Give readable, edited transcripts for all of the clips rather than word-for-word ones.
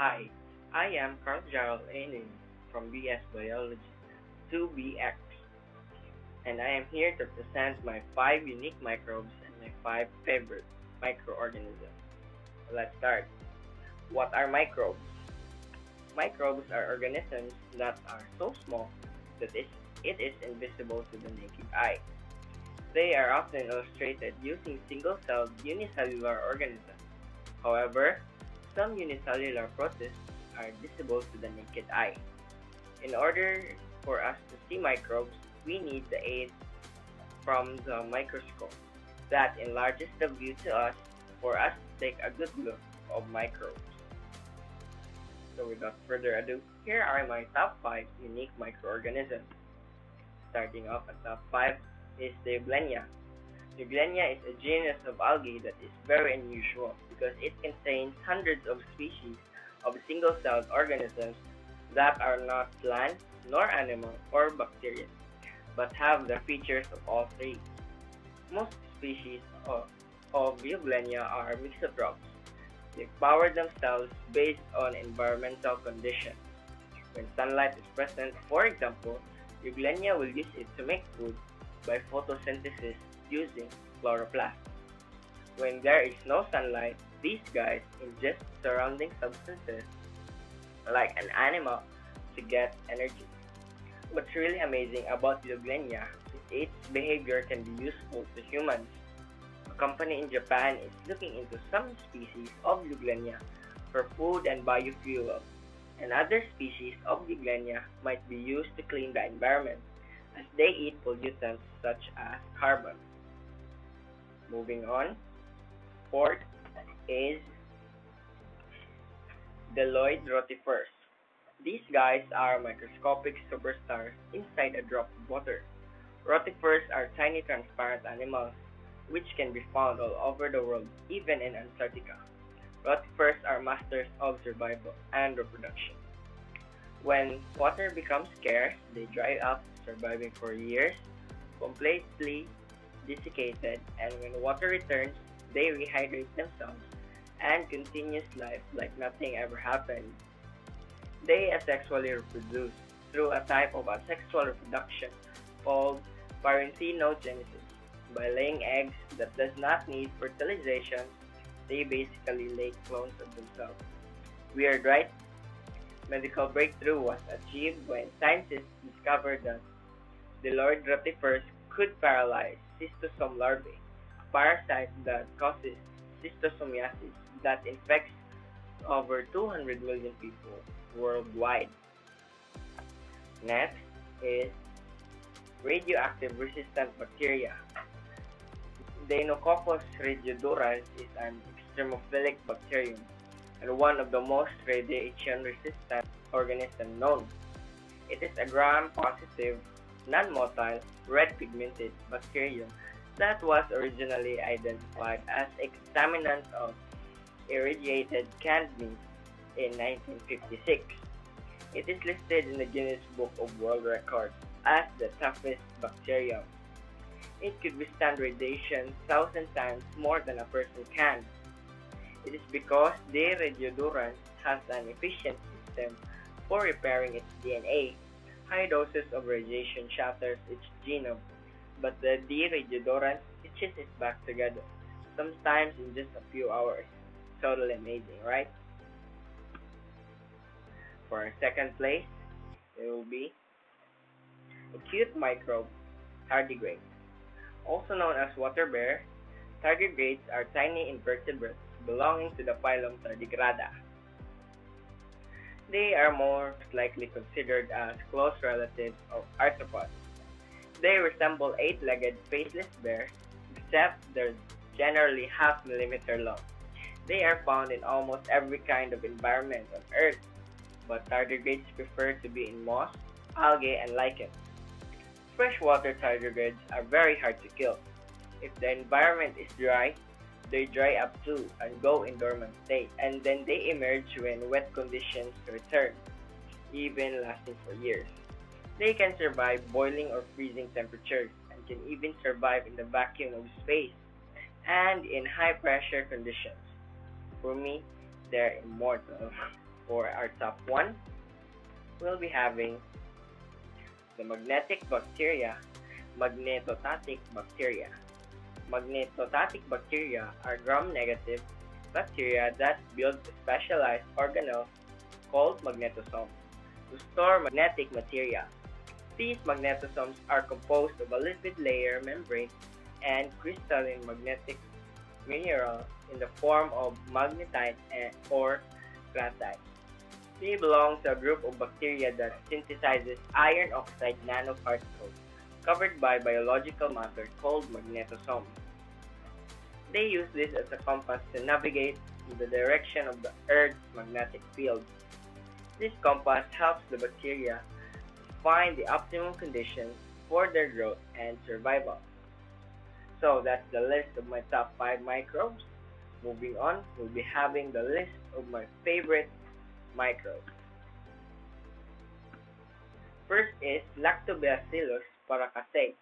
Hi, I am Jaryl Nini from BS Biology 2BX, and I am here to present my 5 unique microbes and my 5 favorite microorganisms. Let's start. What are microbes? Microbes are organisms that are so small that it is invisible to the naked eye. They are often illustrated using single-celled unicellular organisms. However, some unicellular processes are visible to the naked eye. In order for us to see microbes, we need the aid from the microscope that enlarges the view to us for us to take a good look of microbes. So without further ado, here are my top 5 unique microorganisms. Starting off at top 5 is the Euglenia. Euglenia is a genus of algae that is very unusual because it contains hundreds of species of single-celled organisms that are not plant, nor animal, or bacteria, but have the features of all three. Most species of Euglenia are mixotrophs. They power themselves based on environmental conditions. When sunlight is present, for example, Euglenia will use it to make food by photosynthesis using chloroplast. When there is no sunlight, these guys ingest surrounding substances like an animal to get energy. What's really amazing about Euglenia is its behavior can be useful to humans. A company in Japan is looking into some species of Euglenia for food and biofuel, and other species of Euglenia might be used to clean the environment as they eat pollutants such as carbon. Moving on, fourth is Deloid rotifers. These guys are microscopic superstars inside a drop of water. Rotifers are tiny transparent animals which can be found all over the world, even in Antarctica. Rotifers are masters of survival and reproduction. When water becomes scarce, they dry up, surviving for years, completely desiccated, and when water returns, they rehydrate themselves and continues life like nothing ever happened. They asexually reproduce through a type of asexual reproduction called parthenogenesis. By laying eggs that does not need fertilization, they basically lay clones of themselves. Weird, right? Medical breakthrough was achieved when scientists discovered that the Deloid rotifers could paralyze cystosome larvae, a parasite that causes schistosomiasis that infects over 200 million people worldwide. Next is radioactive resistant bacteria. Deinococcus radiodurans is an extremophilic bacterium and one of the most radiation-resistant organisms known. It is a gram-positive, non-motile, red-pigmented bacterium that was originally identified as a contaminant of irradiated canned meat in 1956. It is listed in the Guinness Book of World Records as the toughest bacterium. It could withstand radiation 1,000 times more than a person can. It is because the radiodurans has an efficient system for repairing its DNA. High doses of radiation shatters its genome, but the D-radiodurans stitches it back together, sometimes in just a few hours. Totally amazing, right? For our second place, it will be acute microbe tardigrades. Also known as water bear, tardigrades are tiny invertebrates belonging to the phylum Tardigrada. They are most likely considered as close relatives of arthropods. They resemble eight-legged faceless bears, except they're generally half-millimeter long. They are found in almost every kind of environment on Earth, but tardigrades prefer to be in moss, algae, and lichens. Freshwater tardigrades are very hard to kill. If the environment is dry, they dry up too and go in dormant state, and then they emerge when wet conditions return, even lasting for years. They can survive boiling or freezing temperatures and can even survive in the vacuum of space and in high pressure conditions. For me, they're immortal. for our top one, we'll be having the magnetic bacteria, magnetostatic bacteria. Magnetostatic bacteria are gram-negative bacteria that build specialized organelles called magnetosomes to store magnetic material. These magnetosomes are composed of a lipid layer membrane and crystalline magnetic mineral in the form of magnetite or clatite. They belong to a group of bacteria that synthesizes iron oxide nanoparticles covered by biological matter called magnetosomes. They use this as a compass to navigate in the direction of the Earth's magnetic field. This compass helps the bacteria find the optimum conditions for their growth and survival. So that's the list of my top 5 microbes. Moving on, we'll be having the list of my favorite microbes. First is Lactobacillus paracasei.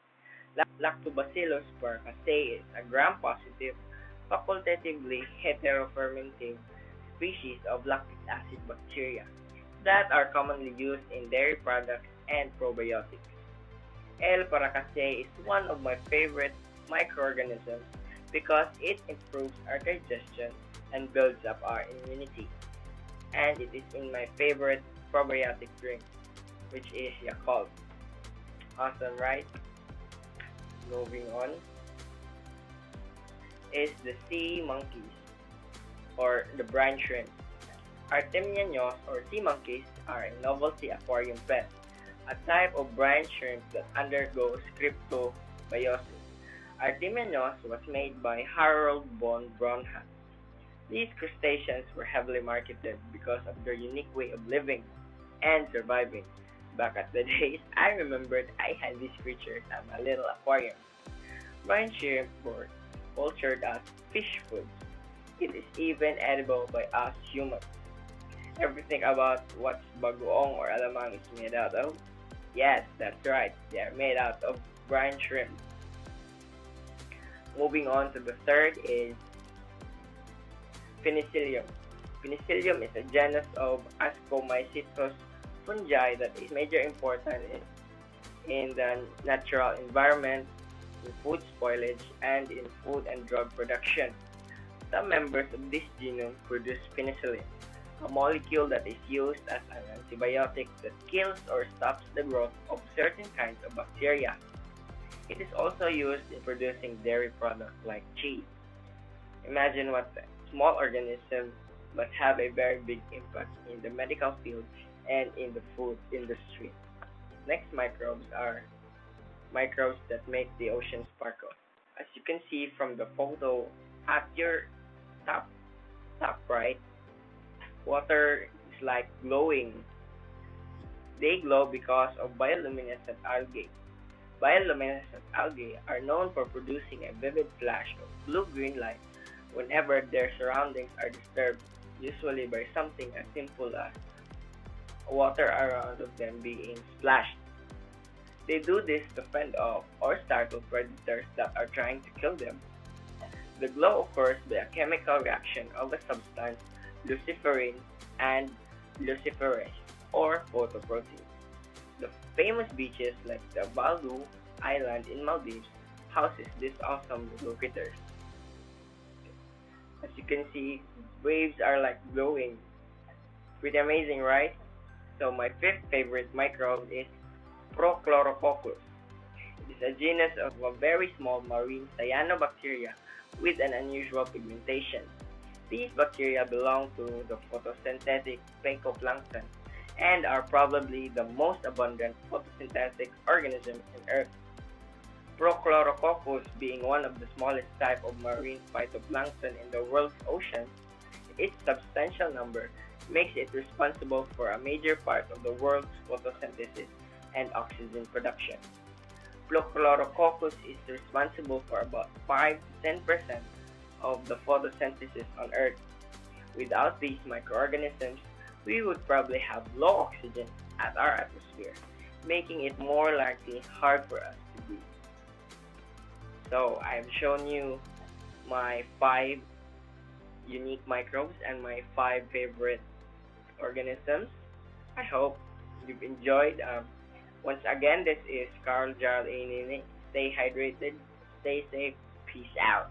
Lactobacillus paracasei is a gram-positive, facultatively heterofermenting species of lactic acid bacteria that are commonly used in dairy products and probiotics. L. paracasei is one of my favorite microorganisms because it improves our digestion and builds up our immunity. And it is in my favorite probiotic drink, which is Yakult. Awesome, right? Moving on is the sea monkeys or the brine shrimp. Artemionos or sea monkeys are a novelty aquarium pet, a type of brine shrimp that undergoes cryptobiosis. Artemionos was made by Harold von Braunhat. These crustaceans were heavily marketed because of their unique way of living and surviving. Back at the days, I remembered I had these creatures at my little aquarium. Brine shrimp were cultured as fish food. It is even edible by us humans. Everything about what bagoong or alamang is made out of? Yes, that's right. They are made out of brine shrimp. Moving on to the third is Penicillium. Penicillium is a genus of Ascomycetus fungi that is major important in the natural environment, in food spoilage, and in food and drug production. Some members of this genus produce penicillin, a molecule that is used as an antibiotic that kills or stops the growth of certain kinds of bacteria. It is also used in producing dairy products like cheese. Imagine what a small organism but have a very big impact in the medical field and in the food industry. Next microbes are microbes that make the ocean sparkle. As you can see from the photo at your top right, water is like glowing. They glow because of bioluminescent algae. Bioluminescent algae are known for producing a vivid flash of blue-green light whenever their surroundings are disturbed, usually by something as simple as water around of them being splashed. They do this to fend off or startle predators that are trying to kill them. The glow occurs by a chemical reaction of a substance, luciferin and luciferase, or photoprotein. The famous beaches like the Baldu Island in Maldives houses these awesome little critters. As you can see, waves are like glowing. Pretty amazing, right? So my fifth favorite microbe is Prochlorococcus. It is a genus of a very small marine cyanobacteria with an unusual pigmentation. These bacteria belong to the photosynthetic phytoplankton and are probably the most abundant photosynthetic organisms on Earth. Prochlorococcus being one of the smallest type of marine phytoplankton in the world's oceans, its substantial number makes it responsible for a major part of the world's photosynthesis and oxygen production. Prochlorococcus is responsible for about 5 to 10% of the photosynthesis on Earth. Without these microorganisms, we would probably have low oxygen at our atmosphere, making it more likely hard for us to breathe. So I've shown you my 5 unique microbes and my 5 favorite organisms. I hope you've enjoyed. Once again, this is Carl, Jaryl, and Nini. Stay hydrated, stay safe, peace out.